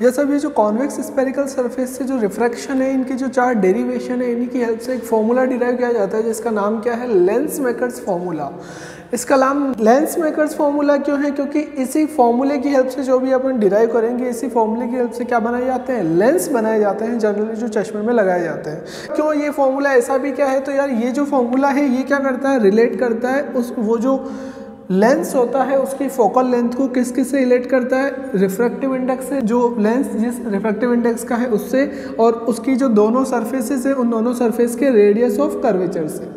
ये सब ये जो कॉन्वेक्स स्फेरिकल सरफेस से जो रिफ्रैक्शन है, इनकी जो 4 डेरिवेशन है, इन्हीं की हेल्प से एक फॉर्मूला डिराइव किया जाता है जिसका नाम क्या है, लेंस मेकर्स फॉर्मूला। इसका नाम लेंस मेकर्स फॉर्मूला क्यों है? क्योंकि इसी फॉर्मूले की हेल्प से जो भी अपन डिराइव करेंगे, इसी फॉर्मूले की हेल्प से क्या बनाए जाते हैं, लेंस बनाए जाते हैं, जनरली जो चश्मे में लगाए जाते हैं। क्यों ये फॉर्मूला ऐसा भी क्या है? तो यार ये जो फॉर्मूला है ये क्या करता है, रिलेट करता है उस वो जो लेंस होता है उसकी फोकल लेंथ को किस किस से रिलेट करता है, रिफ्रैक्टिव इंडेक्स से, जो लेंस जिस रिफ्रैक्टिव इंडेक्स का है उससे, और उसकी जो दोनों सरफेसेस है उन दोनों सरफेस के रेडियस ऑफ कर्वेचर से,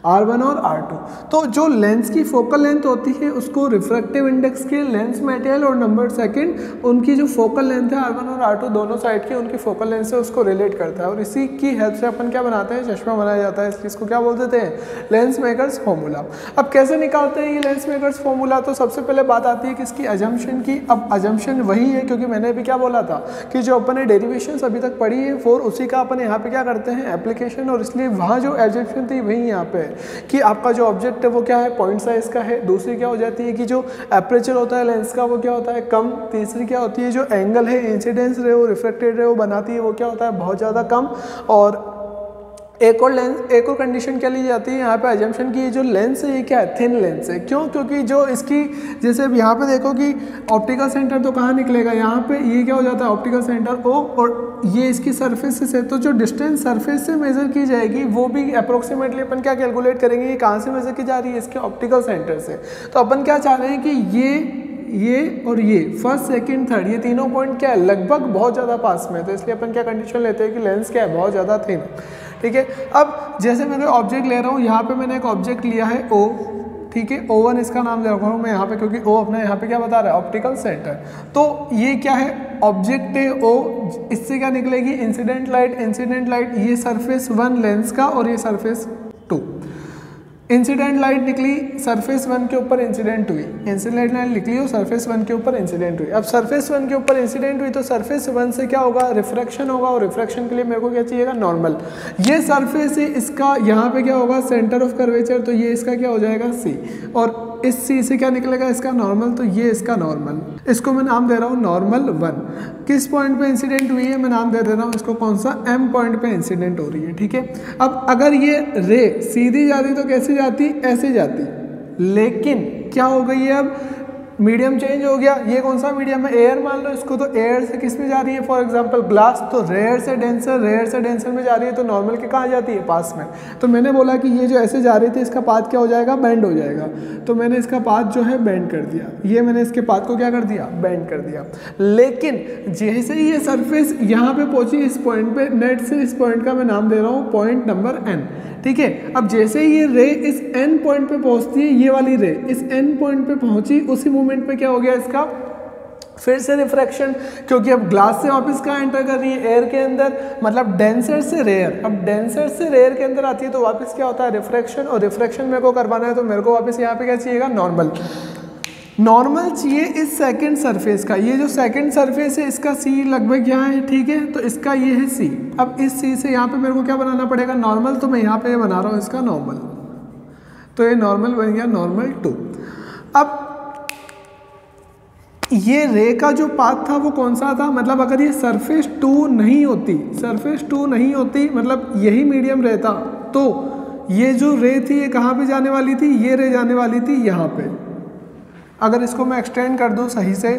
R1 और R2। तो जो लेंस की फोकल लेंथ होती है उसको रिफ्रैक्टिव इंडेक्स के लेंस मटेरियल और नंबर सेकंड उनकी जो फोकल लेंथ है R1 और R2 दोनों साइड की उनकी फोकल लेंथ से उसको रिलेट करता है, और इसी की हेल्प से अपन क्या बनाते हैं, चश्मा बनाया जाता है। इस चीज़ को क्या बोल देते हैं, लेंस मेकर्स फॉर्मूला। अब कैसे निकालते हैं ये लेंस मेकर्स फॉर्मूला? तो सबसे पहले बात आती है कि इसकी अजम्पशन की। अब अजम्पशन वही है, क्योंकि मैंने अभी क्या बोला था कि जो अपन ने डेरिवेशंस अभी तक पढ़ी है 4, उसी का अपन यहाँ पे क्या करते हैं, एप्लीकेशन, और इसलिए वहाँ जो अजम्पशन थी वही यहाँ पे कि आपका जो ऑब्जेक्ट है वो क्या है, पॉइंट साइज का है। दूसरी क्या हो जाती है कि जो एपरेचर होता है लेंस का वो क्या होता है, कम। तीसरी क्या होती है, जो एंगल है इंसिडेंस रे वो रिफ्लेक्टेड रे वो बनाती है वो क्या होता है, बहुत ज़्यादा कम। और एक और कंडीशन क्या ली जाती है यहाँ पे अजम्पशन की, जो लेंस है ये क्या है, थिन लेंस है। क्यों? क्योंकि जो इसकी जैसे अब यहाँ पे देखो कि ऑप्टिकल सेंटर तो कहाँ निकलेगा, यहाँ पे ये क्या हो जाता है ऑप्टिकल सेंटर O, और ये इसकी सरफेस से, तो जो डिस्टेंस सरफेस से मेजर की जाएगी वो भी अप्रोक्सीमेटली अपन क्या कैलकुलेट करेंगे, ये कहाँ से मेजर की जा रही है, इसके ऑप्टिकल सेंटर से। तो अपन क्या चाह रहे हैं कि ये और ये फर्स्ट सेकंड थर्ड ये तीनों पॉइंट क्या है, लगभग बहुत ज़्यादा पास में है। तो इसलिए अपन क्या कंडीशन लेते हैं कि लेंस क्या है, बहुत ज़्यादा थिन। ठीक है। अब जैसे मैं ऑब्जेक्ट ले रहा हूँ, यहाँ पे मैंने एक ऑब्जेक्ट लिया है O, ठीक है, O1 इसका नाम दे रखा हूँ मैं यहाँ पे, क्योंकि O अपना यहाँ पे क्या बता रहा है, ऑप्टिकल सेंटर। तो ये क्या है, ऑब्जेक्ट है O, इससे क्या निकलेगी, इंसिडेंट लाइट, ये सरफेस 1 लेंस का और ये सरफेस 2। इंसिडेंट लाइट निकली सरफेस 1 के ऊपर इंसिडेंट हुई, इंसिडेंट लाइट निकली और सरफेस 1 के ऊपर इंसिडेंट हुई। अब सरफेस 1 के ऊपर इंसिडेंट हुई तो सरफेस 1 से क्या होगा, रिफ्रैक्शन होगा, और रिफ्रैक्शन के लिए मेरे को क्या चाहिएगा, नॉर्मल। ये सरफेस है, इसका यहाँ पे क्या होगा, सेंटर ऑफ कर्वेचर, तो ये इसका क्या हो जाएगा C, और इस C से क्या निकलेगा, इसका नॉर्मल, तो ये इसका नॉर्मल। इसको मैं नाम दे रहा हूँ नॉर्मल 1। किस पॉइंट पे इंसिडेंट हुई है, मैं नाम दे रहा हूँ इसको, कौन सा, M पॉइंट पे इंसिडेंट हो रही है। ठीक है। अब अगर ये रे सीधी जाती तो कैसे जाती, ऐसे जाती, लेकिन क्या हो गई है, अब मीडियम चेंज हो गया। ये कौन सा मीडियम है, एयर मान लो इसको, तो एयर से किस में जा रही है, फॉर एग्जांपल ग्लास, तो रेयर से डेंसर में जा रही है, तो नॉर्मल के कहाँ जाती है, पास में। तो मैंने बोला कि ये जो ऐसे जा रही थी इसका पाथ क्या हो जाएगा, बेंड हो जाएगा, तो मैंने इसका पाथ जो है बेंड कर दिया, ये मैंने इसके पाथ को क्या कर दिया, बेंड कर दिया। लेकिन जैसे ही ये सरफेस यहाँ पे पहुंची इस पॉइंट पे, नेट से इस पॉइंट का मैं नाम दे रहा हूँ पॉइंट नंबर N। ठीक है। अब जैसे ही ये रे इस N पॉइंट पे पहुंचती है, ये वाली रे इस N पॉइंट पे पहुंची, उसी मोमेंट पे क्या हो गया, इसका फिर से रिफ्रैक्शन, क्योंकि अब ग्लास से वापस कहाँ एंटर कर रही है, एयर के अंदर, मतलब डेंसर से रेयर। अब डेंसर से रेयर के अंदर आती है तो वापस क्या होता है, रिफ्रैक्शन, और रिफ्रैक्शन मेरे को करवाना है तो मेरे को वापस यहाँ पे क्या चाहिएगा, नॉर्मल चाहिए इस सेकंड सरफेस का। ये जो सेकंड सरफेस है इसका C लगभग यहाँ है, ठीक है, तो इसका ये है C। अब इस C से यहाँ पे मेरे को क्या बनाना पड़ेगा, नॉर्मल, तो मैं यहाँ पे बना रहा हूँ इसका नॉर्मल, तो ये नॉर्मल बन गया नॉर्मल 2। अब ये रे का जो पाथ था वो कौन सा था, मतलब अगर ये सरफेस 2 नहीं होती, मतलब यही मीडियम रहता, तो ये जो रे थी ये कहाँ पे जाने वाली थी, ये रे जाने वाली थी यहाँ पे। अगर इसको मैं एक्सटेंड कर दूं सही से,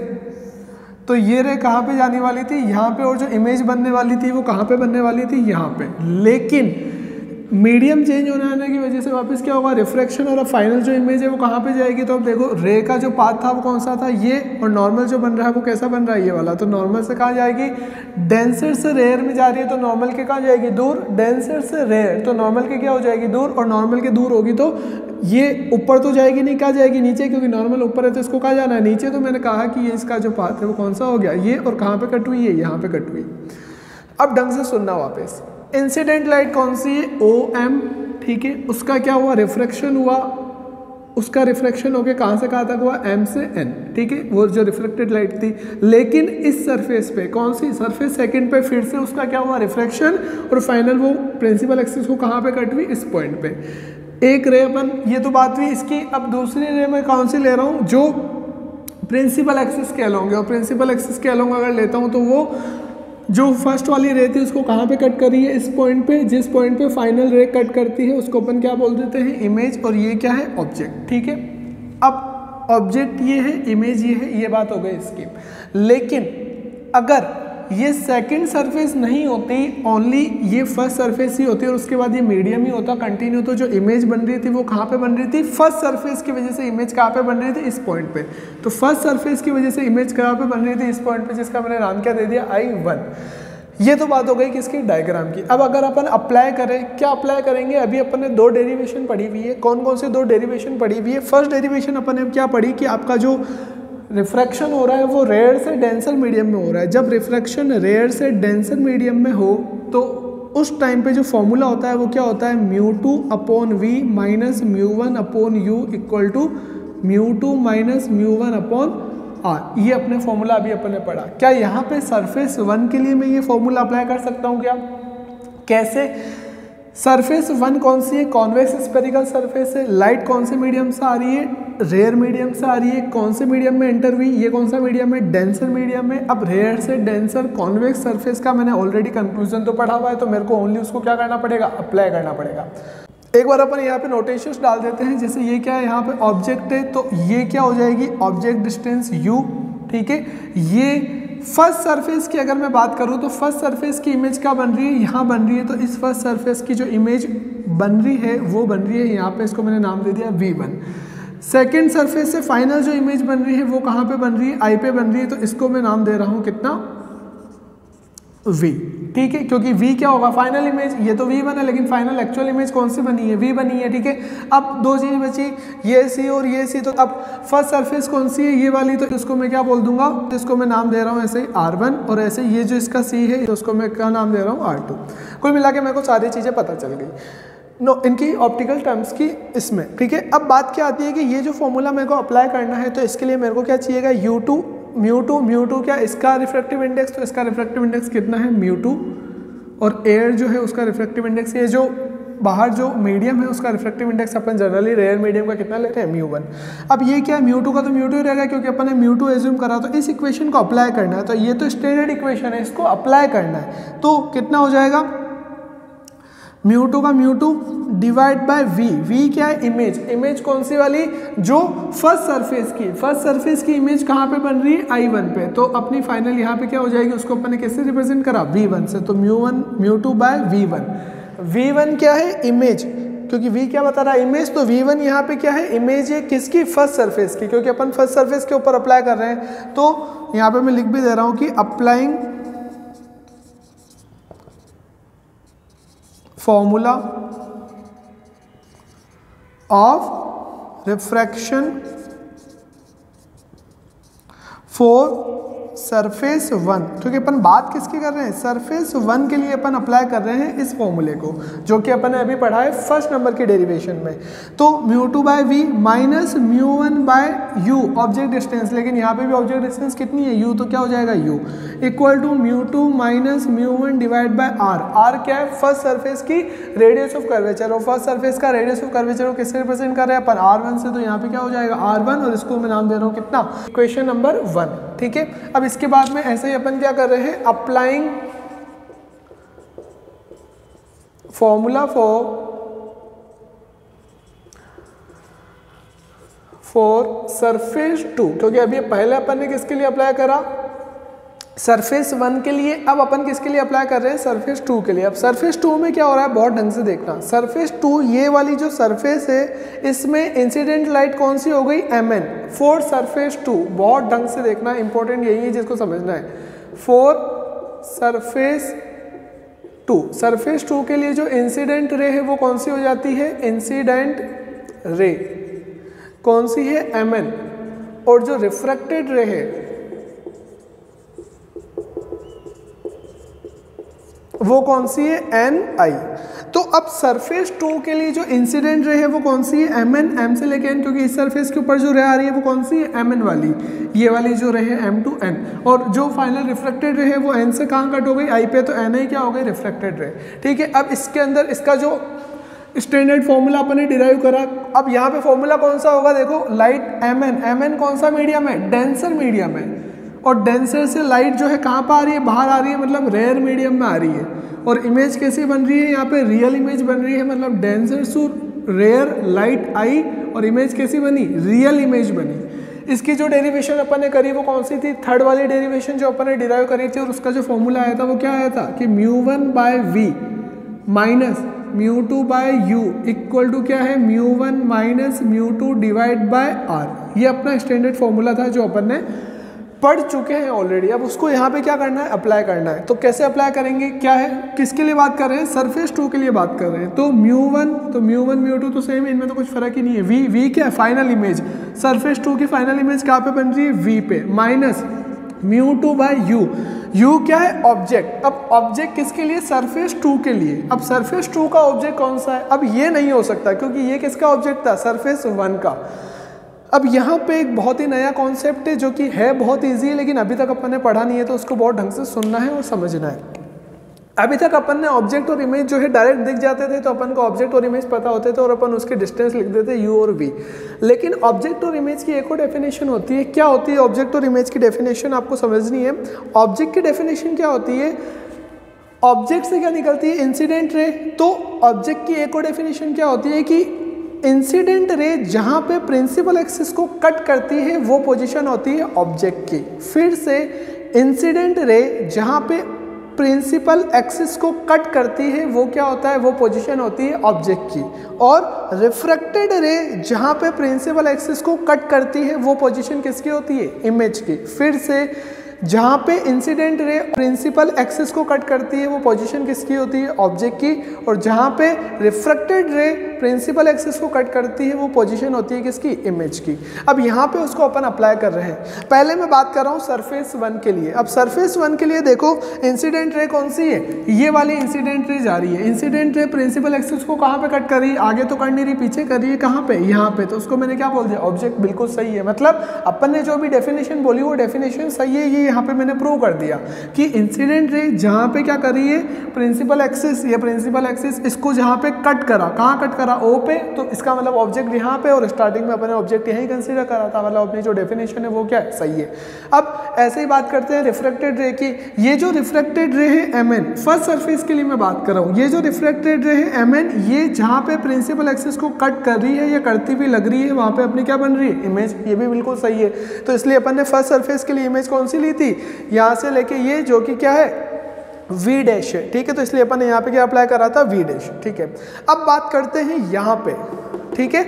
तो ये रे कहाँ पे जाने वाली थी, यहाँ पे, और जो इमेज बनने वाली थी वो कहाँ पे बनने वाली थी, यहाँ पे। लेकिन मीडियम चेंज होने आने की वजह से वापस क्या होगा, रिफ्रैक्शन, और अब फाइनल जो इमेज है वो कहाँ पे जाएगी, तो अब देखो रे का जो पाथ था वो कौन सा था, ये, और नॉर्मल जो बन रहा है वो कैसा बन रहा है, ये वाला। तो नॉर्मल से कहाँ जाएगी, डेंसर से रेयर में जा रही है, तो नॉर्मल के कहाँ जाएगी, दूर। डेंसर से रेयर, तो नॉर्मल के क्या हो जाएगी, दूर, और नॉर्मल के दूर होगी तो ये ऊपर तो जाएगी नहीं, कहाँ जाएगी, नीचे, क्योंकि नॉर्मल ऊपर है तो इसको कहाँ जाना है, नीचे। तो मैंने कहा कि ये इसका जो पाथ है वो कौन सा हो गया, ये, और कहाँ पे कट हुई है, यहाँ पे कट हुई। अब ढंग से सुनना वापस, इंसिडेंट लाइट कौन सी है, OM, ठीक है, उसका क्या हुआ, रिफ्रैक्शन हुआ, उसका रिफ्रैक्शन होके कहाँ से कहाँ तक हुआ, M से N, ठीक है, वो जो रिफ्लेक्टेड लाइट थी। लेकिन इस सरफेस पे, कौन सी सरफेस, सेकंड पे, फिर से उसका क्या हुआ, रिफ्रैक्शन, और फाइनल वो प्रिंसिपल एक्सिस को कहाँ पे कट हुई, इस पॉइंट पे। एक रे अपन, ये तो बात हुई इसकी। अब दूसरी रे मैं कौन सी ले रहा हूँ, जो प्रिंसिपल एक्सिस के अलोंग है, और प्रिंसिपल एक्सिस के अलोंग अगर लेता हूँ तो वो जो फर्स्ट वाली रे थी उसको कहाँ पे कट करी है, इस पॉइंट पे, जिस पॉइंट पे फाइनल रे कट करती है उसको अपन क्या बोल देते हैं, इमेज, और ये क्या है, ऑब्जेक्ट। ठीक है, अब ऑब्जेक्ट ये है, इमेज ये है, ये बात हो गई इसकी। लेकिन अगर ये सेकंड सरफेस नहीं होती, ओनली ये फर्स्ट सरफेस ही होती और उसके बाद ये मीडियम ही होता कंटिन्यू, तो जो इमेज बन रही थी वो कहाँ पे बन रही थी, फर्स्ट सरफेस की वजह से इमेज कहाँ पे बन रही थी, इस पॉइंट पे। तो फर्स्ट सरफेस की वजह से इमेज कहाँ पे बन रही थी, इस पॉइंट पे, जिसका मैंने नाम क्या दे दिया, I1। ये तो बात हो गई किसकी, डायग्राम की। अब अगर अपन अप्लाई करें, क्या अप्लाई करेंगे, अभी अपन ने दो डेरिवेशन पढ़ी हुई है। कौन कौन से दो डेरिवेशन पढ़ी हुई है? फर्स्ट डेरिवेशन अपन ने क्या पढ़ी कि आपका जो रिफ्रैक्शन हो रहा है वो रेयर से डेंसर मीडियम में हो रहा है। जब रिफ्रैक्शन रेयर से डेंसर मीडियम में हो तो उस टाइम पे जो फॉर्मूला होता है वो क्या होता है, μ2/v minus μ1/u equal to μ2 minus μ1/r। ये अपने फॉर्मूला अभी अपन ने पढ़ा। क्या यहाँ पे सरफेस 1 के लिए मैं ये फॉर्मूला अप्लाई कर सकता हूँ क्या? कैसे? सरफेस 1 कौन सी है, कॉन्वेक्स स्फेरिकल सरफेस है। लाइट कौन से मीडियम से आ रही है, रेयर मीडियम से आ रही है। कौन से मीडियम में एंटर हुई, ये कौन सा मीडियम है, डेंसर मीडियम में। अब रेयर से डेंसर कॉन्वेक्स सरफेस का मैंने ऑलरेडी कंक्लूजन तो पढ़ा हुआ है, तो मेरे को ओनली उसको क्या करना पड़ेगा, अप्लाई करना पड़ेगा। एक बार अपन यहाँ पे नोटेशंस डाल देते हैं। जैसे ये क्या है, यहाँ पे ऑब्जेक्ट है, तो ये क्या हो जाएगी, ऑब्जेक्ट डिस्टेंस u। ठीक है, ये फर्स्ट सरफेस की अगर मैं बात करूँ तो फर्स्ट सरफेस की इमेज क्या बन रही है, यहाँ बन रही है। तो इस फर्स्ट सरफेस की जो इमेज बन रही है वो बन रही है यहाँ पे, इसको मैंने नाम दे दिया v1। सेकेंड सरफेस से फाइनल जो इमेज बन रही है वो कहाँ पे बन रही है, I पे बन रही है, तो इसको मैं नाम दे रहा हूँ कितना, v। ठीक है, क्योंकि v क्या होगा, फाइनल इमेज। ये तो v1 है लेकिन फाइनल एक्चुअल इमेज कौन सी बनी है, v बनी है। ठीक है, अब दो चीज बची, ये c और ये c। तो अब फर्स्ट सरफेस कौन सी है, ये वाली, तो इसको मैं क्या बोल दूंगा, इसको मैं नाम दे रहा हूँ ऐसे r1, और ऐसे ये जो इसका c है तो उसको मैं क्या नाम दे रहा हूँ r2। कुल मिला के मेरे को सारी चीजें पता चल गई इनकी ऑप्टिकल टर्म्स की इसमें। ठीक है, अब बात क्या आती है कि ये जो फॉर्मूला मेरे को अप्लाई करना है तो इसके लिए मेरे को क्या चाहिएगा, μ2 क्या, इसका रिफ्रैक्टिव इंडेक्स, तो इसका रिफ्रैक्टिव इंडेक्स कितना है, μ2, और एयर जो है उसका रिफ्रैक्टिव इंडेक्स, ये जो बाहर जो मीडियम है उसका रिफ्रैक्टिव इंडेक्स अपन जनरली रेयर मीडियम का कितना लेते हैं, μ1। अब ये क्या है, μ2 का तो μ2 ही रहेगा क्योंकि अपन ने μ2 एज्यूम करा। तो इस इक्वेशन को अप्लाई करना है, तो ये तो स्टैंडर्ड इक्वेशन है, इसको अप्लाई करना है। तो कितना हो जाएगा, μ2 का μ2 डिवाइड बाय v क्या है, इमेज कौन सी वाली, जो फर्स्ट सरफेस की इमेज कहाँ पे बन रही है, I1 पे। तो अपनी फाइनल यहाँ पे क्या हो जाएगी, उसको अपन ने किससे रिप्रेजेंट करा, v1 से। तो μ2 बाय v1 क्या है, इमेज, क्योंकि v क्या बता रहा है, इमेज। तो v1 यहाँ पे क्या है, इमेज है किसकी, फर्स्ट सरफेस की, क्योंकि अपन फर्स्ट सरफेस के ऊपर अप्लाई कर रहे हैं। तो यहाँ पे मैं लिख भी दे रहा हूँ कि applying formula of refraction for surface 1, क्योंकि अपन बात किसकी कर रहे हैं, सरफेस 1 के लिए अपन अप्लाई कर रहे हैं इस फॉर्मूले को, जो कि अपन ने अभी पढ़ा है फर्स्ट नंबर की डेरिवेशन में। तो μ2 by v minus μ1 by u, object distance, लेकिन यहाँ पे भी ऑब्जेक्ट डिस्टेंस कितनी है, u, तो क्या हो जाएगा u equal to μ2 minus μ1 divide by r क्या है, फर्स्ट सरफेस की रेडियस ऑफ कर्वेचर, और फर्स्ट सरफेस का रेडियस ऑफ कर्वेचर को किससे रिप्रेजेंट कर रहे हैं अपन, r1 से। तो यहाँ पे क्या हो जाएगा r1, और इसको मैं नाम दे रहा हूँ कितना, इक्वेशन नंबर 1। ठीक है, अब इसके बाद में ऐसे ही अपन क्या कर रहे हैं, अप्लाइंग फॉर्मूला फॉर सरफेस 2, क्योंकि अभी पहले अपन ने किसके लिए अप्लाई करा, सरफेस 1 के लिए। अब अपन किसके लिए अप्लाई कर रहे हैं, सरफेस 2 के लिए। अब सरफेस 2 में क्या हो रहा है, बहुत ढंग से देखना। सरफेस 2 ये वाली जो सरफेस है, इसमें इंसिडेंट लाइट कौन सी हो गई, mn, फॉर सरफेस 2। बहुत ढंग से देखना, इंपॉर्टेंट यही है जिसको समझना है, फॉर सरफेस 2। सरफेस 2 के लिए जो इंसिडेंट रे है वो कौन सी हो जाती है, इंसिडेंट रे कौन सी है, mn, और जो रिफ्रैक्टेड रे है वो कौन सी है, ni। तो अब सरफेस 2 के लिए जो इंसिडेंट रे है वो कौन सी है, mn, m से लेके n, क्योंकि इस सरफेस के ऊपर जो रे आ रही है वो कौन सी है, mn वाली, ये वाली जो रे है m to n, और जो फाइनल रिफ्लेक्टेड रे है वो n से कहाँ कट हो गई, i पे, तो ni क्या हो गई, रिफ्लेक्टेड रे। ठीक है, अब इसके अंदर इसका जो स्टैंडर्ड फॉर्मूला अपन ने डिराइव करा। अब यहाँ पे फॉर्मूला कौन सा होगा, देखो लाइट Mn कौन सा मीडियम है, डेंसर मीडियम है, और डेंसर से लाइट जो है कहाँ पर आ रही है, बाहर आ रही है, मतलब रेयर मीडियम में आ रही है। और इमेज कैसी बन रही है, यहाँ पे रियल इमेज बन रही है, मतलब डेंसर टू रेयर लाइट आई और इमेज कैसी बनी, रियल इमेज बनी। इसकी जो डेरिवेशन अपन ने करी वो कौन सी थी, थर्ड वाली डेरिवेशन जो अपन ने डिराइव करी थी, और उसका जो फॉर्मूला आया था वो क्या आया था कि μ1/v minus μ2 by u equal to क्या है, μ1 माइनस μ2 डिवाइड बाय r। ये अपना स्टैंडर्ड फॉर्मूला था जो अपन ने पढ़ चुके हैं ऑलरेडी। अब उसको यहाँ पे क्या करना है, अप्लाई करना है। तो कैसे अप्लाई करेंगे, क्या है, किसके लिए बात कर रहे हैं, सरफेस 2 के लिए बात कर रहे हैं। तो μ1 μ2 तो सेम, इनमें तो कुछ फर्क ही नहीं है। v क्या है, फाइनल इमेज, सरफेस 2 की फाइनल इमेज कहाँ पे बन रही है, v पे, माइनस μ2 बाय u क्या है, ऑब्जेक्ट। अब ऑब्जेक्ट किसके लिए, सरफेस 2 के लिए। अब सरफेस 2 का ऑब्जेक्ट कौन सा है, अब ये नहीं हो सकता क्योंकि ये किसका ऑब्जेक्ट था, सरफेस 1 का। अब यहाँ पे एक बहुत ही नया कॉन्सेप्ट है जो कि है बहुत इजी है, लेकिन अभी तक अपन ने पढ़ा नहीं है, तो उसको बहुत ढंग से सुनना है और समझना है। अभी तक अपन ने ऑब्जेक्ट और इमेज जो है डायरेक्ट दिख जाते थे, तो अपन को ऑब्जेक्ट और इमेज पता होते थे और अपन उसके डिस्टेंस लिख देते u और v। लेकिन ऑब्जेक्ट और इमेज की एक और डेफिनेशन होती है। क्या होती है ऑब्जेक्ट और इमेज की डेफिनेशन, आपको समझनी है। ऑब्जेक्ट की डेफिनेशन क्या होती है, ऑब्जेक्ट से क्या निकलती है, इंसिडेंट रे। तो ऑब्जेक्ट की एक और डेफिनेशन क्या होती है कि इंसिडेंट रे जहाँ पे प्रिंसिपल एक्सिस को कट करती है वो पोजीशन होती है ऑब्जेक्ट की। फिर से इंसिडेंट रे जहाँ पे प्रिंसिपल एक्सिस को कट करती है वो क्या होता है, वो पोजीशन होती है ऑब्जेक्ट की। और रिफ्रैक्टेड रे जहाँ पे प्रिंसिपल एक्सिस को कट करती है वो पोजीशन किसकी होती है, इमेज की। फिर से जहाँ पे इंसिडेंट रे प्रिंसिपल एक्सिस को कट करती है वो पोजीशन किसकी होती है, ऑब्जेक्ट की। और जहाँ पे रिफ्रैक्टेड रे प्रिंसिपल एक्सिस को कट करती है वो पोजीशन होती है किसकी, इमेज की। अब यहाँ पे उसको अपन अप्लाई कर रहे हैं। पहले मैं बात कर रहा हूँ सरफेस 1 के लिए। अब सरफेस 1 के लिए देखो इंसिडेंट रे कौन सी है, ये वाली इंसिडेंट रे जा रही है। इंसिडेंट रे प्रिंसिपल एक्सिस को कहाँ पे कट कर रही है, आगे तो कर नहीं रही, पीछे कर रही है, कहाँ पे, यहाँ पे। तो उसको मैंने क्या बोल दिया, ऑब्जेक्ट। बिल्कुल सही है, मतलब अपन ने जो भी डेफिनेशन बोली वो डेफिनेशन सही है। ये यहाँ पे मैंने प्रूव कर दिया कि इंसिडेंट रे जहाँ पे क्या कर रही है, प्रिंसिपल एक्सिस, ये प्रिंसिपल एक्सिस इसको जहाँ पे कट करा, कहाँ कट करा, ओ पे, तो इसका मतलब ऑब्जेक्ट यहाँ पे। और स्टार्टिंग में अपने ऑब्जेक्ट यहीं कंसीडर करा था, मतलब अपनी जो डेफिनेशन है वो क्या है, सही है। अब ऐसे ही बात करते हैं रिफ्रैक्टेड रे की। ये जो रिफ्रैक्टेड रे है Mn, फर्स्ट सरफेस के लिए मैं बात कर रहा हूँ। ये जो रिफ्रैक्टेड रे है Mn, ये जहाँ पे प्रिंसिपल एक्सिस को कट कर रही है या करती भी लग रही है, वहाँ पे अपनी क्या बन रही है, इमेज। ये भी बिल्कुल सही है। तो इसलिए अपन ने फर्स्ट सरफेस के लिए इमेज कौन सी ली थी, यहाँ से लेके ये, जो कि क्या है, v डैश है, ठीक है। तो इसलिए अपन ने यहाँ पे क्या अप्लाई करा था, v डैश, ठीक है। अब बात करते हैं यहाँ पे, ठीक है,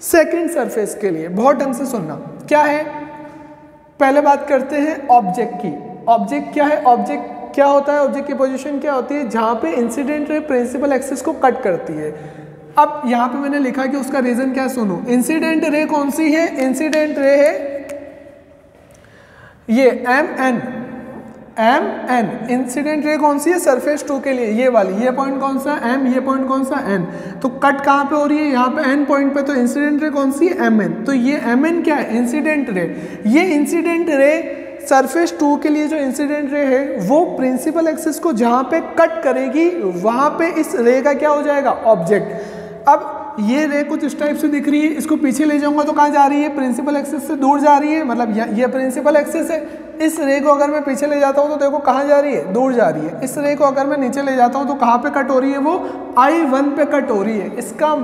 सेकंड सरफेस के लिए। बहुत ढंग से सुनना, क्या है, पहले बात करते हैं ऑब्जेक्ट की। ऑब्जेक्ट क्या है, ऑब्जेक्ट क्या होता है, ऑब्जेक्ट की पोजीशन क्या होती है, जहाँ पे इंसिडेंट रे प्रिंसिपल एक्सिस को कट करती है। अब यहाँ पे मैंने लिखा कि उसका रीजन क्या, सुनो। इंसिडेंट रे कौन सी है, इंसिडेंट रे है ये Mn। इंसिडेंट रे कौन सी है, सरफेस 2 के लिए, ये वाली। ये पॉइंट कौन सा, M, ये पॉइंट कौन सा, N। तो कट कहाँ पे हो रही है, यहाँ पे N पॉइंट पे। तो इंसिडेंट रे कौन सी है, Mn। तो ये Mn क्या है, इंसिडेंट रे। ये इंसिडेंट रे सरफेस 2 के लिए जो इंसिडेंट रे है वो प्रिंसिपल एक्सिस को जहाँ पे कट करेगी वहाँ पे इस रे का क्या हो जाएगा, ऑब्जेक्ट। अब ये रे कुछ इस टाइप से दिख रही है, इसको पीछे ले जाऊंगा तो कहाँ जा रही है, प्रिंसिपल एक्सिस से दूर जा रही है, मतलब ये प्रिंसिपल एक्सिस है। इस रे को अगर मैं पीछे ले जाता हूँ तो देखो कहाँ जा रही है, दूर जा रही है। इस रे को अगर मैं नीचे ले जाता हूँ तो कहाँ पे कट हो रही है, वो I1 पे कट हो रही है। इसका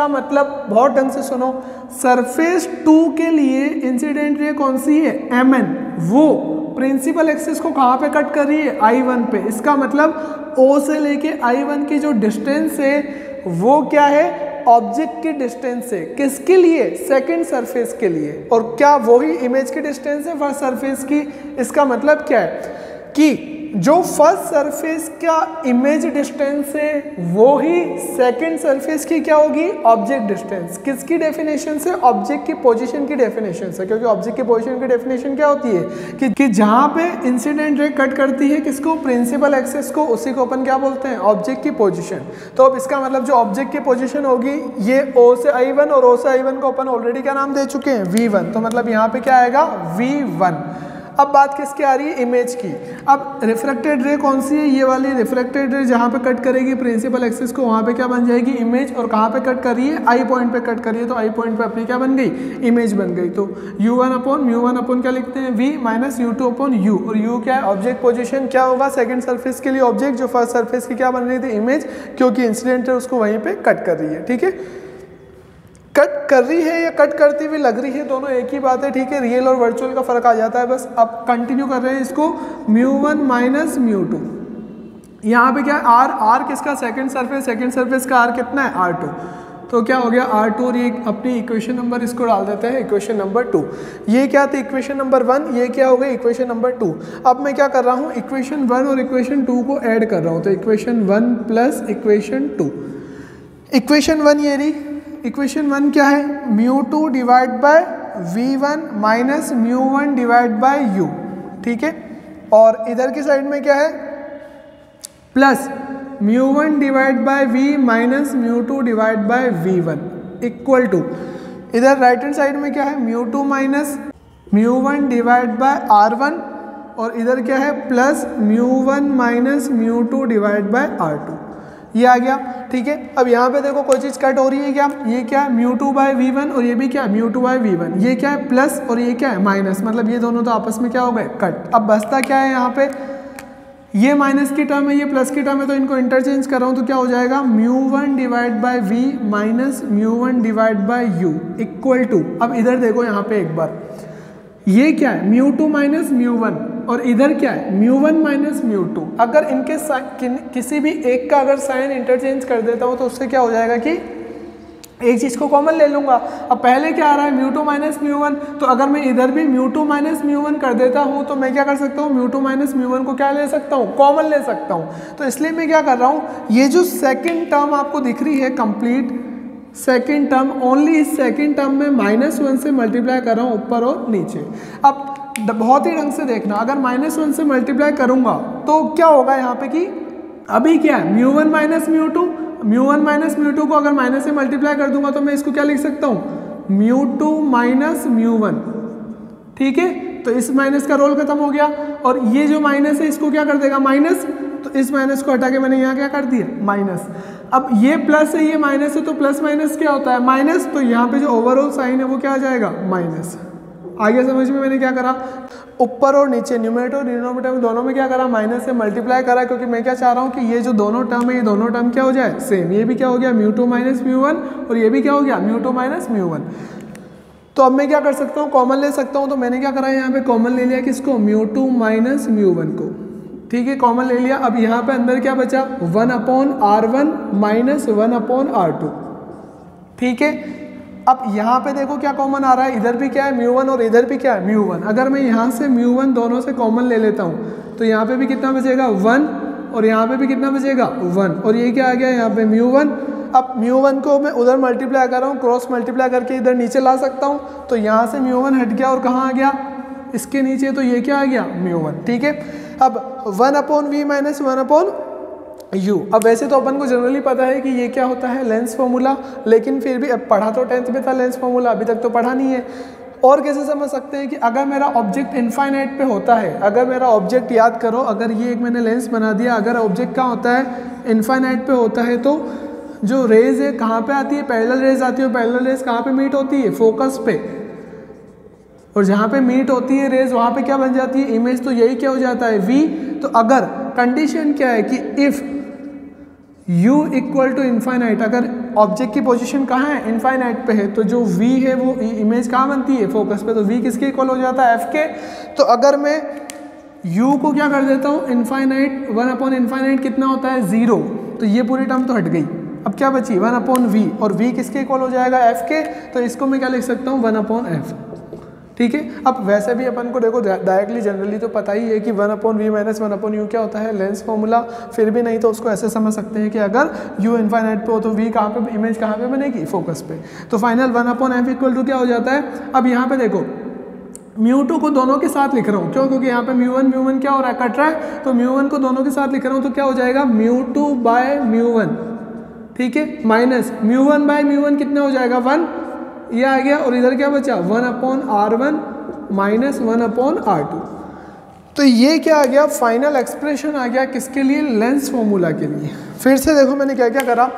मतलब बहुत ढंग से सुनो, सरफेस 2 के लिए इंसिडेंट रे कौन सी है, Mn। वो प्रिंसिपल एक्सिस को कहाँ पे कट कर रही है, I1 पे। इसका मतलब O से लेके I1 की जो डिस्टेंस है वो क्या है, ऑब्जेक्ट की डिस्टेंस है। किसके लिए, सेकंड सरफेस के लिए। और क्या वही इमेज की डिस्टेंस है फर्स्ट सरफेस की। इसका मतलब क्या है कि जो फर्स्ट सरफेस का इमेज डिस्टेंस है वो ही सेकंड सरफेस की क्या होगी, ऑब्जेक्ट डिस्टेंस। किसकी डेफिनेशन से, ऑब्जेक्ट की पोजीशन की डेफिनेशन से। क्योंकि ऑब्जेक्ट की पोजीशन की डेफिनेशन क्या होती है कि जहां पे इंसिडेंट रे कट करती है किसको, प्रिंसिपल एक्सिस को, उसी को अपन क्या बोलते हैं, ऑब्जेक्ट की पोजीशन। तो अब इसका मतलब जो ऑब्जेक्ट की पोजीशन होगी ये O से I1, और O से I1 को अपन ऑलरेडी क्या नाम दे चुके हैं, V1। तो मतलब यहाँ पे क्या आएगा, V1। अब बात किसकी आ रही है, इमेज की। अब रिफ्रैक्टेड रे कौन सी है, ये वाली रिफ्रैक्टेड रे जहाँ पे कट करेगी प्रिंसिपल एक्सिस को वहाँ पे क्या बन जाएगी, इमेज। और कहाँ पे कट कर रही है, आई पॉइंट पे कट कर रही है, तो आई पॉइंट पे अपनी क्या बन गई, इमेज बन गई। तो u1 अपॉन क्या लिखते हैं, v minus u2 upon u, और u क्या है, ऑब्जेक्ट पोजिशन क्या होगा सेकेंड सर्फेस के लिए ऑब्जेक्ट, जो फर्स्ट सर्फेस की क्या बन रही थी, इमेज, क्योंकि इंसिडेंट है उसको वहीं पे कट कर रही है। ठीक है, कट कर रही है या कट करती हुई लग रही है, दोनों एक ही बात है। ठीक है, रियल और वर्चुअल का फर्क आ जाता है बस। अब कंटिन्यू कर रहे हैं इसको, μ1 माइनस μ2, यहाँ पे क्या है r किसका, सेकंड सरफेस का r कितना है, r2, तो क्या हो गया r2, और ये अपनी इक्वेशन नंबर इसको डाल देते हैं, इक्वेशन नंबर 2। ये क्या थी, इक्वेशन नंबर 1, ये क्या हो गई, इक्वेशन नंबर 2। अब मैं क्या कर रहा हूँ, इक्वेशन 1 और इक्वेशन 2 को ऐड कर रहा हूँ, तो इक्वेशन 1 प्लस इक्वेशन 2। इक्वेशन 1 ये रही, इक्वेशन 1 क्या है, μ2 divide by v1 minus μ1 divide by u। ठीक है, और इधर की साइड में क्या है, plus μ1 divide by v minus μ2 divide by v1 equal to, इधर राइट हैंड साइड में क्या है, μ2 माइनस μ1 डिवाइड बाय r1, और इधर क्या है, plus μ1 minus μ2 divide bye r2, ये आ गया। ठीक है, अब यहाँ पे देखो कोई चीज़ कट हो रही है क्या, ये क्या है, μ2 बाय v1, और ये भी क्या है, μ2 बाय v1, ये क्या है, प्लस, और ये क्या है, माइनस, मतलब ये दोनों तो आपस में क्या हो गए, कट। अब बचता क्या है यहाँ पे, ये माइनस की टर्म है, ये प्लस की टर्म है, तो इनको इंटरचेंज कर रहा हूँ, तो क्या हो जाएगा, μ1 divide by v minus μ1 divide by u equal to, अब इधर देखो यहाँ पे एक बार, ये क्या है, μ2 माइनस μ1, और इधर क्या है, μ1 माइनस μ2। अगर इनके किसी भी एक का अगर साइन इंटरचेंज कर देता हूँ तो उससे क्या हो जाएगा कि एक चीज़ को कॉमन ले लूँगा। अब पहले क्या आ रहा है, μ2 माइनस μ1, तो अगर मैं इधर भी μ2 माइनस μ1 कर देता हूँ तो मैं क्या कर सकता हूँ, μ2 माइनस μ1 को क्या ले सकता हूँ, कॉमन ले सकता हूँ। तो इसलिए मैं क्या कर रहा हूँ, ये जो सेकेंड टर्म आपको दिख रही है कंप्लीट सेकेंड टर्म, ओनली इस सेकेंड टर्म में -1 से मल्टीप्लाई कर रहा हूँ ऊपर और नीचे। अब बहुत ही ढंग से देखना, अगर -1 से मल्टीप्लाई करूँगा तो क्या होगा यहाँ पे कि अभी क्या है, μ1 माइनस μ2 को अगर माइनस से मल्टीप्लाई कर दूंगा तो मैं इसको क्या लिख सकता हूँ, μ2 माइनस μ1। ठीक है, तो इस माइनस का रोल खत्म हो गया, और ये जो माइनस है इसको क्या कर देगा, माइनस, तो इस माइनस को हटा के मैंने यहाँ क्या कर दिया, माइनस। अब ये प्लस है, ये माइनस है, तो प्लस माइनस क्या होता है, माइनस, तो यहाँ पे जो ओवरऑल साइन है वो क्या आ जाएगा, माइनस। आगे समझ में मैंने क्या करा, ऊपर और नीचे न्यूमरेटर और डिनोमिनेटर में दोनों में क्या करा, माइनस से मल्टीप्लाई करा, क्योंकि मैं क्या चाह रहा हूँ कि ये जो दोनों टर्म है ये दोनों टर्म क्या हो जाए, सेम। ये भी क्या हो गया, μ2 माइनस μ1, और ये भी क्या हो गया, μ2 माइनस μ1। तो अब मैं क्या कर सकता हूँ, कॉमन ले सकता हूँ। तो मैंने क्या करा, यहाँ पे कॉमन ले लिया किसको, μ2 माइनस μ1 को। ठीक है, कॉमन ले लिया। अब यहाँ पे अंदर क्या बचा, 1/r1 माइनस 1/r2। ठीक है, अब यहाँ पे देखो क्या कॉमन आ रहा है, इधर भी क्या है μ1 और इधर भी क्या है μ1। अगर मैं यहाँ से μ1 दोनों से कॉमन ले लेता हूँ तो यहाँ पे भी कितना बचेगा, 1, और यहाँ पे भी कितना बचेगा, 1, और ये क्या आ गया यहाँ पे μ1। अब μ1 को मैं उधर मल्टीप्लाई कर रहा हूँ, क्रॉस मल्टीप्लाई करके इधर नीचे ला सकता हूँ, तो यहाँ से μ1 हट गया और कहाँ आ गया, इसके नीचे, तो ये क्या आ गया, μ1। ठीक है, अब 1/v माइनस 1/u। अब वैसे तो अपन को जनरली पता है कि ये क्या होता है, लेंस फॉर्मूला, लेकिन फिर भी अब पढ़ा तो 10th में था लेंस फॉर्मूला, अभी तक तो पढ़ा नहीं है। और कैसे समझ सकते हैं कि अगर मेरा ऑब्जेक्ट इनफाइनाइट पे होता है, अगर मेरा ऑब्जेक्ट याद करो, अगर ये एक मैंने लेंस बना दिया, अगर ऑब्जेक्ट क्या होता है, इनफाइनाइट पे होता है, तो जो रेज है कहाँ पे आती है, पैरेलल रेज आती है। पैरेलल रेज कहाँ पे मीट होती है, फोकस पे, और जहाँ पे मीट होती है रेज वहाँ पे क्या बन जाती है, इमेज। तो यही क्या हो जाता है, v। तो अगर कंडीशन क्या है कि if u equal to infinite, अगर ऑब्जेक्ट की पोजीशन कहाँ है, इनफाइनाइट पे है, तो जो v है वो इमेज कहाँ बनती है, फोकस पे। तो v किसके इक्वल हो जाता है, f के। तो अगर मैं u को क्या कर देता हूँ, इनफाइनाइट, 1/इनफाइनाइट कितना होता है, 0, तो ये पूरी टर्म तो हट गई। अब क्या बची, 1/v, और v किसके इक्वल हो जाएगा, f के। तो इसको मैं क्या लिख सकता हूँ, 1/f। ठीक है, अब वैसे भी अपन को देखो डायरेक्टली जनरली तो पता ही है कि 1/v माइनस 1/u क्या होता है, लेंस फॉर्मूला। फिर भी नहीं तो उसको ऐसे समझ सकते हैं कि अगर u इनफाइनाइट पे हो तो v कहाँ पे, इमेज कहाँ पे बनेगी, फोकस पे। तो फाइनल 1/f इक्वल टू क्या हो जाता है। अब यहाँ पे देखो μ2 को दोनों के साथ लिख रहा हूँ, क्यों, क्योंकि यहाँ पे μ1 क्या हो रहा है, कट रहा है। तो μ1 को दोनों के साथ लिख रहा हूँ, तो क्या हो जाएगा, μ2 बाय μ1। ठीक है, माइनस μ1 बाय μ1 कितना हो जाएगा, 1, ये आ गया। और इधर क्या बचा, 1/r1 माइनस 1/r2। तो ये क्या आ गया, फाइनल एक्सप्रेशन आ गया किसके लिए, लेंस फॉर्मूला के लिए। फिर से देखो मैंने क्या क्या करा,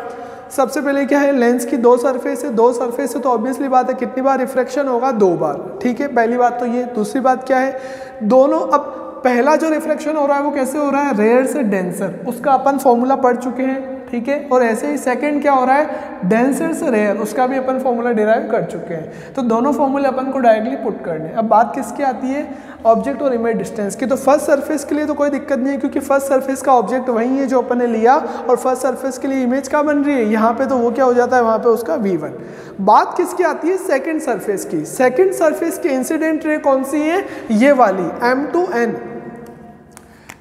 सबसे पहले क्या है, लेंस की दो सरफेस है, दो सरफेस है तो ऑब्वियसली बात है कितनी बार रिफ्रैक्शन होगा, 2 बार, ठीक है, पहली बात तो ये। दूसरी बात क्या है, दोनों, अब पहला जो रिफ्रैक्शन हो रहा है वो कैसे हो रहा है, रेयर से डेंसर, उसका अपन फॉर्मूला पढ़ चुके हैं, ठीक है। और ऐसे ही सेकंड क्या हो रहा है, डेंसर से रेयर, उसका भी अपन फॉर्मूला डिराइव कर चुके हैं। तो दोनों फॉर्मूले अपन को डायरेक्टली पुट करने। अब बात किसकी आती है, ऑब्जेक्ट और इमेज डिस्टेंस की। तो फर्स्ट सरफेस के लिए तो कोई दिक्कत नहीं है क्योंकि फर्स्ट सरफेस का ऑब्जेक्ट वही है जो अपन ने लिया, और फर्स्ट सरफेस के लिए इमेज क्या बन रही है यहाँ पे, तो वो क्या हो जाता है वहाँ पे उसका v1। बात किसकी आती है, सेकेंड सरफेस की। सेकेंड सरफेस की इंसिडेंट रे कौन सी है, ये वाली m2n,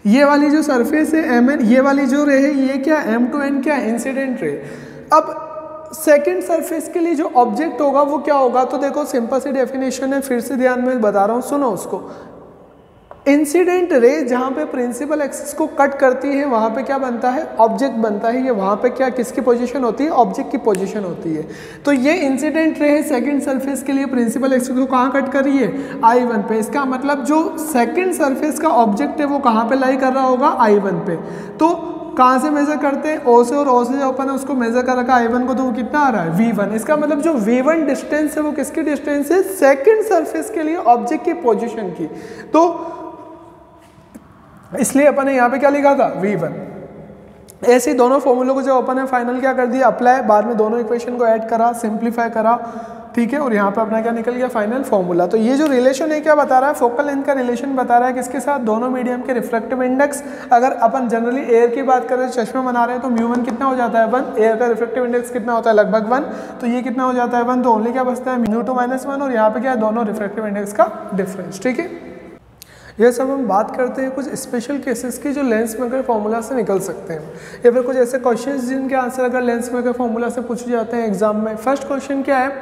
ये वाली जो सरफेस है mn, ये वाली जो रे है ये क्या m2n, क्या इंसिडेंट रे। अब सेकेंड सरफेस के लिए जो ऑब्जेक्ट होगा वो क्या होगा, तो देखो सिंपल सी डेफिनेशन है, फिर से ध्यान में बता रहा हूँ, सुनो उसको। इंसिडेंट रे जहाँ पे प्रिंसिपल एक्सिस को कट करती है वहाँ पे क्या बनता है, ऑब्जेक्ट बनता है। ये वहाँ पे क्या किसकी पोजीशन होती है, ऑब्जेक्ट की पोजीशन होती है। तो ये इंसिडेंट रे है सेकंड सरफेस के लिए, प्रिंसिपल एक्सिस को कहाँ कट कर रही है, I1 पे। इसका मतलब जो सेकंड सरफेस का ऑब्जेक्ट है वो कहाँ पे लाई कर रहा होगा, I1 पे। तो कहाँ से मेजर करते हैं, O से, और O से जो अपन है उसको मेजर कर रखा I1 को, तो वो कितना आ रहा है, V1। इसका मतलब जो V1 डिस्टेंस है वो किसकी डिस्टेंस है, सेकंड सरफेस के लिए ऑब्जेक्ट की पोजीशन की। तो इसलिए अपन ने यहाँ पे क्या लिखा था, V1। ऐसे ही दोनों फॉर्मूलों को जब अपन ने फाइनल क्या कर दिया, अप्लाई, बाद में दोनों इक्वेशन को ऐड करा, सिंप्लीफाई करा, ठीक है, और यहाँ पे अपना क्या निकल गया, फाइनल फॉर्मूला। तो ये जो रिलेशन है क्या बता रहा है, फोकल लेंथ का रिलेशन बता रहा है किसके साथ, दोनों मीडियम के रिफ्रैक्टिव इंडेक्स। अगर अपन जनरली एयर की बात करें, चश्मा बना रहे हैं, तो μ1 कितना हो जाता है 1, एयर का रिफ्रैक्टिव इंडेक्स कितना होता है लगभग 1, तो ये कितना हो जाता है 1, तो ओनली क्या बचता है μ2 - 1, और यहाँ पे क्या है, दोनों रिफ्रैक्टिव इंडेक्स का डिफरेंस, ठीक है। ये सब हम बात करते हैं कुछ स्पेशल केसेस की जो लेंस मेकर फॉर्मूला से निकल सकते हैं, या फिर कुछ ऐसे क्वेश्चंस जिनके आंसर अगर लेंस मेकर फॉर्मूला से पूछे जाते हैं एग्जाम में। फर्स्ट क्वेश्चन क्या है,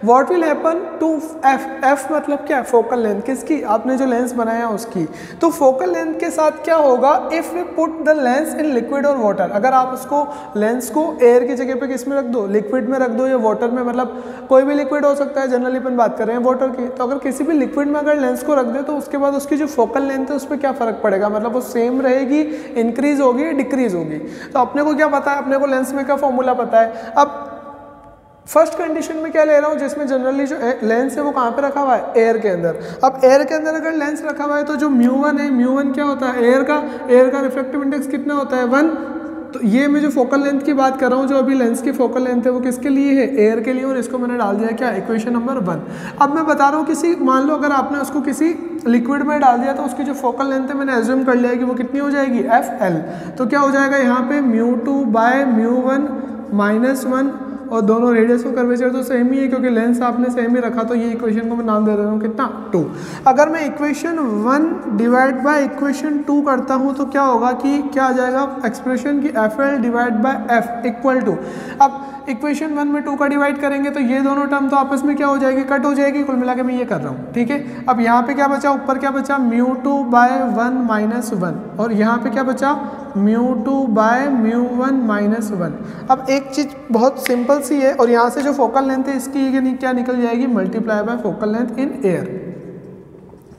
what will happen to F मतलब क्या है, फोकल लेंथ किसकी, आपने जो लेंस बनाया उसकी। तो फोकल लेंथ के साथ क्या होगा, if we put the lens in liquid और वाटर, अगर आप उसको लेंस को एयर की जगह पे किस में रख दो, लिक्विड में रख दो या वाटर में, मतलब कोई भी लिक्विड हो सकता है, जनरली अपन बात कर रहे हैं वाटर की। तो अगर किसी भी लिक्विड में अगर लेंस को रख दे तो उसके बाद उसकी जो फोकल लेंथ है उस पर क्या फर्क पड़ेगा, मतलब वो सेम रहेगी, इंक्रीज होगी या डिक्रीज होगी। तो अपने को क्या पता है, अपने को लेंस में का फॉर्मूला पता है। अब फर्स्ट कंडीशन में क्या ले रहा हूँ, जिसमें जनरली जो लेंस है वो कहाँ पे रखा हुआ है, एयर के अंदर। अब एयर के अंदर अगर लेंस रखा हुआ है तो जो μ1 है, μ1 क्या होता है, एयर का रिफ्रैक्टिव इंडेक्स कितना होता है 1। तो ये मैं जो फोकल लेंथ की बात कर रहा हूँ, जो अभी लेंस की फोकल लेंथ है वो किसके लिए है, एयर के लिए, और इसको मैंने डाल दिया क्या, इक्वेशन नंबर 1। अब मैं बता रहा हूँ किसी, मान लो अगर आपने उसको किसी लिक्विड में डाल दिया तो उसकी जो फोकल लेंथ है मैंने एज्यूम कर लिया है कि वो कितनी हो जाएगी, FL। तो क्या हो जाएगा यहाँ पे μ2 बाय μ1 -1, और दोनों रेडियस और कर्वेचर तो सेम ही है क्योंकि लेंस आपने सेम ही रखा, तो ये इक्वेशन को मैं नाम दे रहा हूँ कितना, 2। अगर मैं इक्वेशन 1 डिवाइड बाय इक्वेशन 2 करता हूँ तो क्या होगा कि क्या आ जाएगा एक्सप्रेशन की FL divide by F equal to, अब इक्वेशन 1 में 2 का डिवाइड करेंगे तो ये दोनों टर्म तो आपस में क्या हो जाएगी, कट हो जाएगी। कुल मिला के मैं ये कर रहा हूँ, ठीक है। अब यहाँ पे क्या बचा, ऊपर क्या बचा, μ2 बाय 1 -1, और यहाँ पे क्या बचा, μ2 बाय μ1 -1। अब एक चीज़ बहुत सिंपल सी है, और यहाँ से जो फोकल लेंथ है इसकी क्या निकल जाएगी, multiply by focal length in air,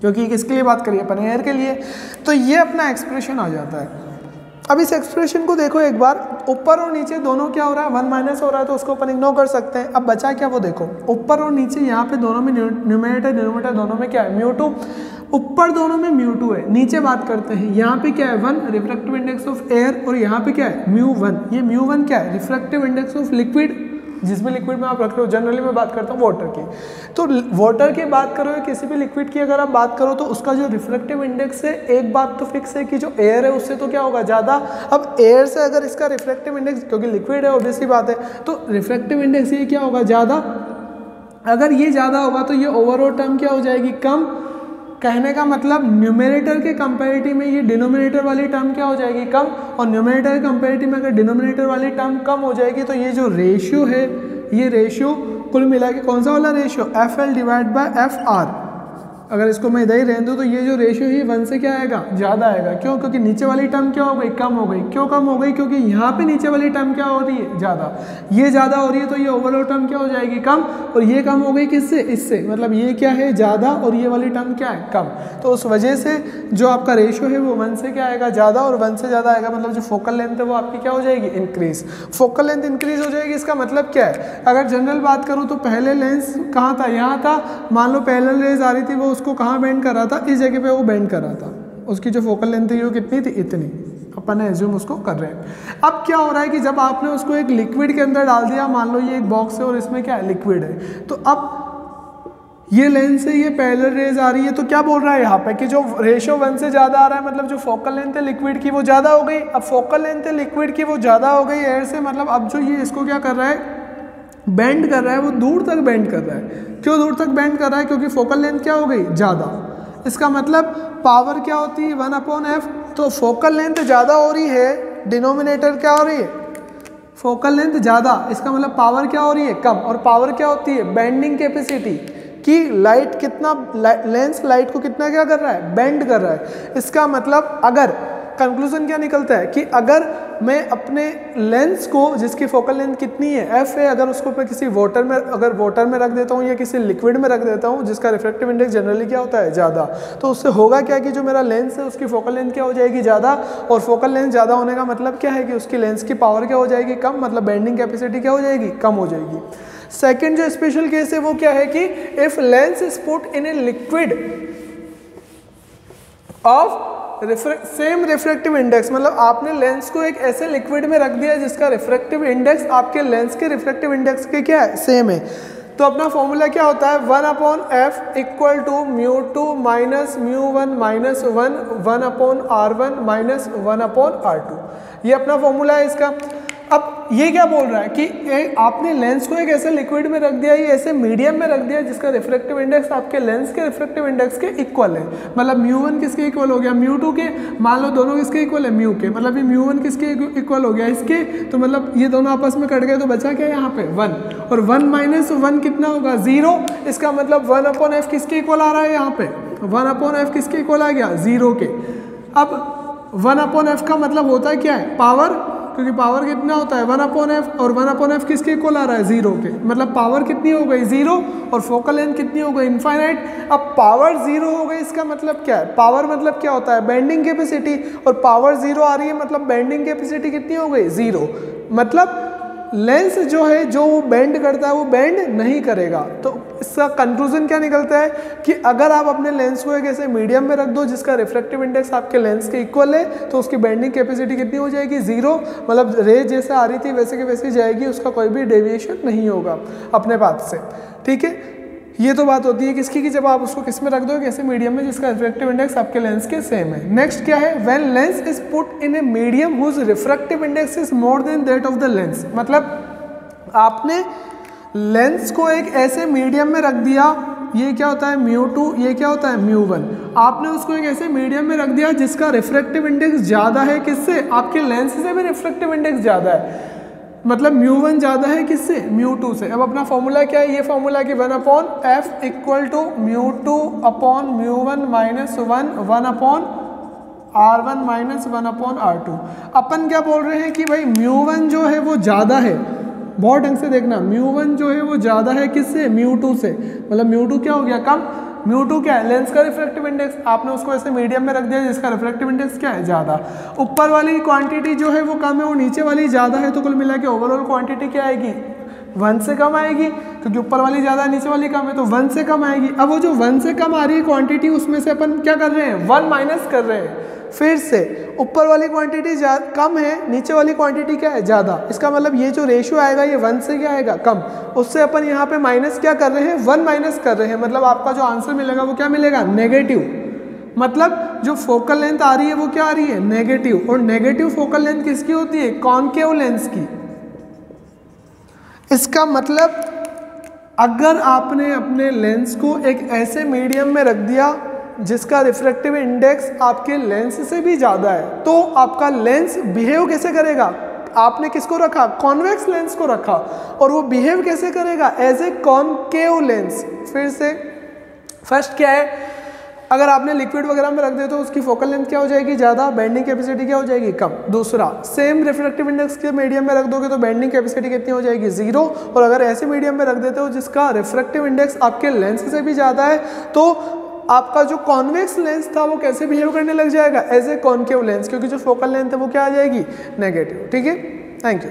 क्योंकि किसके लिए बात करिए अपन, एयर के लिए। तो ये अपना एक्सप्रेशन आ जाता है। अब इस एक्सप्रेशन को देखो एक बार, ऊपर और नीचे दोनों क्या हो रहा है, 1 माइनस हो रहा है तो उसको अपन इग्नोर कर सकते हैं। अब बचा क्या वो देखो, ऊपर और नीचे यहाँ पे दोनों में न्यूमरेटर डिनोमिनेटर दोनों में क्या है, μ2। ऊपर दोनों में μ2 है, नीचे बात करते हैं, यहाँ पे क्या है 1 रिफ्रैक्टिव इंडेक्स ऑफ एयर, और यहाँ पे क्या है μ1। ये μ1 क्या है, रिफ्रैक्टिव इंडेक्स ऑफ लिक्विड, जिसमें लिक्विड में आप रख रहे हो, जनरली मैं बात करता हूँ वाटर की। तो वाटर की बात करो या किसी भी लिक्विड की अगर आप बात करो तो उसका जो रिफ्रैक्टिव इंडेक्स है, एक बात तो फिक्स है कि जो एयर है उससे तो क्या होगा, ज़्यादा। अब एयर से अगर इसका रिफ्रैक्टिव इंडेक्स, क्योंकि लिक्विड है ऑब्वियसली बात है, तो रिफ्रैक्टिव इंडेक्स ये क्या होगा, ज़्यादा। अगर ये ज़्यादा होगा तो ये ओवरऑल टर्म क्या हो जाएगी, कम। कहने का मतलब न्यूमरेटर के कंपैरेटिव में ये डिनोमिनेटर वाली टर्म क्या हो जाएगी, कम। और न्यूमरेटर के कंपैरेटिव में अगर डिनोमिनेटर वाली टर्म कम हो जाएगी तो ये जो रेशियो है, ये रेशियो कुल मिला के कौन सा वाला ratio, FL divide bye FR, अगर इसको मैं इधर ही रहने दूँ तो ये जो रेशियो है 1 से क्या आएगा, ज़्यादा आएगा। क्यों? क्योंकि नीचे वाली टर्म क्या हो गई, कम हो गई। क्यों कम हो गई? क्योंकि यहाँ पे नीचे वाली टर्म क्या हो रही है, ज़्यादा। ये ज़्यादा हो रही है तो ये ओवरऑल टर्म क्या हो जाएगी, कम। और ये कम हो गई किससे, इससे। मतलब ये क्या है, ज़्यादा, और ये वाली टर्म क्या है, कम। तो उस वजह से जो आपका रेशियो है वो 1 से क्या आएगा, ज़्यादा, और 1 से ज़्यादा आएगा मतलब जो फोकल लेंथ है वो आपकी क्या हो जाएगी, इंक्रीज। फोकल लेंथ इंक्रीज हो जाएगी। इसका मतलब क्या है, अगर जनरल बात करूँ तो पहले लेंस कहाँ था, यहाँ था। मान लो पैरेलल रेज आ रही थी, वो उसको कहाँ बेंड कर रहा था, इस जगह पे वो बेंड कर रहा था। उसकी जो फोकल लेंथ थी वो कितनी थी, इतनी। अपन एज्यूम उसको कर रहे हैं। अब क्या हो रहा है कि जब आपने उसको एक लिक्विड के अंदर डाल दिया, मान लो ये एक बॉक्स है और इसमें क्या है, लिक्विड है, तो अब ये लेंस से ये पैरेलल रेज आ रही है, तो क्या बोल रहा है यहाँ पे कि जो रेशियो 1 से ज़्यादा आ रहा है, मतलब जो फोकल लेंथ है लिक्विड की वो ज़्यादा हो गई। अब फोकल लेंथ है लिक्विड की वो ज़्यादा हो गई एयर से, मतलब अब जो ये इसको क्या कर रहा है, बेंड कर रहा है, वो दूर तक बेंड कर रहा है। क्यों दूर तक बेंड कर रहा है, क्योंकि फोकल लेंथ क्या हो गई, ज़्यादा। इसका मतलब पावर क्या होती है, 1/f। तो फोकल लेंथ ज़्यादा हो रही है, डिनोमिनेटर क्या हो रही है, फोकल लेंथ ज़्यादा, इसका मतलब पावर क्या हो रही है, कम। और पावर क्या होती है, बेंडिंग कैपेसिटी, कि लाइट कितना, लेंस लाइट को कितना क्या कर रहा है, बेंड कर रहा है। इसका मतलब अगर कंक्लूजन क्या निकलता है कि अगर मैं अपने लेंस को, जिसकी फोकल लेंथ कितनी है, f है, अगर उसको मैं किसी वाटर में, अगर वाटर में रख देता हूँ या किसी लिक्विड में रख देता हूँ जिसका रिफ्रैक्टिव इंडेक्स जनरली क्या होता है, ज़्यादा, तो उससे होगा क्या कि जो मेरा लेंस है उसकी फोकल लेंथ क्या हो जाएगी, ज़्यादा। और फोकल लेंथ ज़्यादा होने का मतलब क्या है कि उसकी लेंस की पावर क्या हो जाएगी, कम, मतलब बेंडिंग कैपेसिटी क्या हो जाएगी, कम हो जाएगी। सेकेंड जो स्पेशल केस है वो क्या है कि if lens is put in a liquid of same refractive index, मतलब आपने लेंस को एक ऐसे लिक्विड में रख दिया जिसका रिफ्रैक्टिव इंडेक्स आपके लेंस के रिफ्रैक्टिव इंडेक्स के क्या है, सेम है। तो अपना फॉर्मूला क्या होता है, 1/f equal to μ2 minus μ1 minus 1/r1 minus 1/r2। ये अपना फॉर्मूला है इसका। अब ये क्या बोल रहा है कि आपने लेंस को एक ऐसे लिक्विड में रख दिया, ये ऐसे मीडियम में रख दिया जिसका रिफ्रैक्टिव इंडेक्स आपके लेंस के रिफ्रैक्टिव इंडेक्स के इक्वल है। मतलब μ1 किसके इक्वल हो गया, μ2 के। मान लो दोनों किसके इक्वल है, μ के, मतलब ये μ1 किसके इक्वल हो गया, इसके। तो मतलब ये दोनों आपस में कट गए तो बचा क्या यहाँ पे, 1। और 1 माइनस 1 कितना होगा, 0। इसका मतलब 1/f किसके इक्वल आ रहा है यहाँ पे, 1/f किसके इक्वल आ गया, 0 के। अब 1/f का मतलब होता है क्या है, पावर, क्योंकि पावर कितना होता है 1/f, और 1/f किसके इक्वल आ रहा है, 0 के। मतलब पावर कितनी हो गई, 0, और फोकल लेंथ कितनी हो गई, इनफाइनाइट। अब पावर 0 हो गई, इसका मतलब क्या है, पावर मतलब क्या होता है, बेंडिंग कैपेसिटी, और पावर 0 आ रही है मतलब बेंडिंग कैपेसिटी कितनी हो गई, 0। मतलब लेंस जो है, जो वो बेंड करता है वो बेंड नहीं करेगा। तो इसका कंक्लूजन क्या निकलता है कि अगर आप अपने लेंस को एक ऐसे मीडियम में रख दो जिसका रिफ्रैक्टिव इंडेक्स आपके लेंस के इक्वल है, तो उसकी बेंडिंग कैपेसिटी कितनी हो जाएगी, 0। मतलब रे जैसे आ रही थी वैसे की वैसी जाएगी, उसका कोई भी डेविएशन नहीं होगा अपने पास से। ठीक है, ये तो बात होती है किसकी, कि जब आप उसको किस में रख दो, ऐसे मीडियम में जिसका रिफ्रैक्टिव इंडेक्स आपके लेंस के सेम है। नेक्स्ट क्या है, when lens is put in a medium whose refractive index is more than that of the lens. मतलब आपने लेंस को एक ऐसे मीडियम में रख दिया, ये क्या होता है μ2, ये क्या होता है μ1। आपने उसको एक ऐसे मीडियम में रख दिया जिसका रिफ्रैक्टिव इंडेक्स ज़्यादा है, किससे, आपके लेंस से भी रिफ्रैक्टिव इंडेक्स ज़्यादा है। मतलब μ1 ज़्यादा है किससे, μ2 से। अब अपना फॉर्मूला क्या है, ये फॉर्मूला कि 1/f equal to μ2/μ1 minus 1/r1 minus 1/r2। अपन क्या बोल रहे हैं कि भाई μ1 जो है वो ज़्यादा है, बहुत ढंग से देखना, μ1 जो है वो ज़्यादा है किससे, μ2 से। मतलब μ2 क्या हो गया, कम। μ2 क्या है, लेंस का रिफ्रैक्टिव इंडेक्स, आपने उसको ऐसे मीडियम में रख दिया जिसका रिफ्रैक्टिव इंडेक्स क्या है, ज़्यादा। ऊपर वाली क्वांटिटी जो है वो कम है और नीचे वाली ज़्यादा है, तो कुल मिला के ओवरऑल क्वांटिटी क्या आएगी, 1 से कम आएगी, क्योंकि ऊपर वाली ज़्यादा है नीचे वाली कम है, तो 1 से कम आएगी। अब वो जो 1 से कम आ रही है क्वांटिटी, उसमें से अपन क्या कर रहे हैं, 1 माइनस कर रहे हैं। फिर से ऊपर वाली क्वांटिटी कम है, नीचे वाली क्वांटिटी क्या है, ज़्यादा। इसका मतलब ये जो रेशियो आएगा ये 1 से क्या आएगा, कम। उससे अपन यहाँ पे माइनस क्या कर रहे हैं, 1 माइनस कर रहे हैं। मतलब आपका जो आंसर मिलेगा वो क्या मिलेगा, नेगेटिव। मतलब जो फोकल लेंथ आ रही है वो क्या आ रही है, नेगेटिव। और नेगेटिव फोकल लेंथ किसकी होती है, कॉनकेव लेंस की। इसका मतलब अगर आपने अपने लेंस को एक ऐसे मीडियम में रख दिया जिसका रिफ्रैक्टिव इंडेक्स आपके लेंस से भी ज़्यादा है, तो आपका लेंस बिहेव कैसे करेगा, आपने किसको रखा, कॉन्वेक्स लेंस को रखा, और वो बिहेव कैसे करेगा, एज ए कॉनकेव लेंस। फिर से फर्स्ट क्या है, अगर आपने लिक्विड वगैरह में रख दे तो उसकी फोकल लेंथ क्या हो जाएगी, ज़्यादा, बेंडिंग कैपेसिटी क्या हो जाएगी, कम। दूसरा, सेम रिफ्रैक्टिव इंडेक्स के मीडियम में रख दोगे तो बेंडिंग कैपेसिटी कितनी हो जाएगी, 0। और अगर ऐसे मीडियम में रख देते हो जिसका रिफ्रैक्टिव इंडेक्स आपके लेंस से भी ज़्यादा है तो आपका जो कॉन्वेक्स लेंस था वो कैसे बिहेव करने लग जाएगा, एज ए कॉनकेव लेंस, क्योंकि जो फोकल लेंथ है वो क्या आ जाएगी, नेगेटिव। ठीक है, थैंक यू।